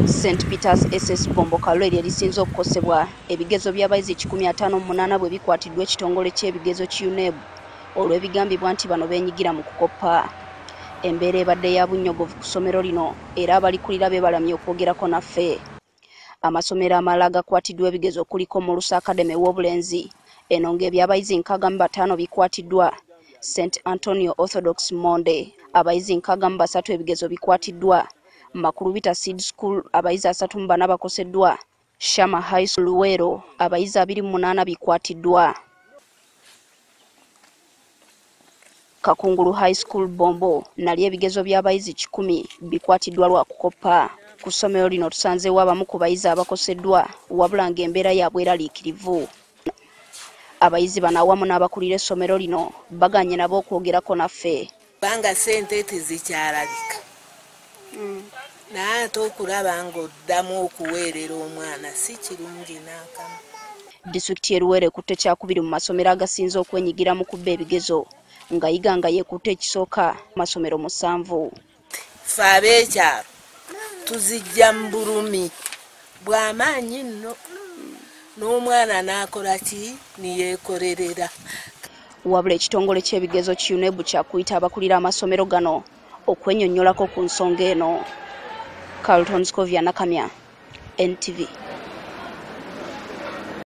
St. Peter's SS Bombo Kalweri erisinze okukosebwa ebigezo by'abayizi 158 bwe bikwatiddwa ekitongole ky'ebigezo UNEB olw'ebigambibwa nti bano beenyigira mu kukoppa. Embeera ebadde ya bunnyogovu ku ssomero lino era abalikulira beebalamye okwogerako naffe. Amasomero amalala agakwatiddwa ebigezo kuliko Mulusa Academy w'obulenzi, eno ng'ebyabayizi 65 bikwatiddwa. St. Antonio Orthodox Monde, abayizi 63 ebigezo bikwatiddwa. Makulubita Seed School, abayizi 34 bakoseddwa. Shama High School Luwero, abayizi 28 bikwatiddwa. Kakungulu High School Bombo, nali ebigezo by'abayizi 10 bikwatiddwa lwa kukoppa. Ku ssomero lino tusanzeewo abamu ku bayizi abakoseddwa, wabula ng'embeera yaabwe eraliikirivu. Abayizi bano awamu n'abakulira essomero lino baganye nabo okwogerako naffe. Banga ssente tezikyalabika. Naye ate okulaba ng'oddamu okuweerera omwana si kirungi n'akamu. Disitulikiti y'e Luwero ekutte kyakubiri mu masomero agasinze okwenyigira mu kubba ebigezo, nga Yiga nga yeekutte ekisooka masomero 7. Ffe ab'ekyalo tuzijja mu bulumi bw'amaanyi nno, n'omwana n'akola ki niyeekolerera. Wabula ekitongole ky'ebigezo UNEB kyakuyita abakulira amasomero gano okwennyonnyolako ku nsonga eno. Carlton Scovia Nakamya, NTV.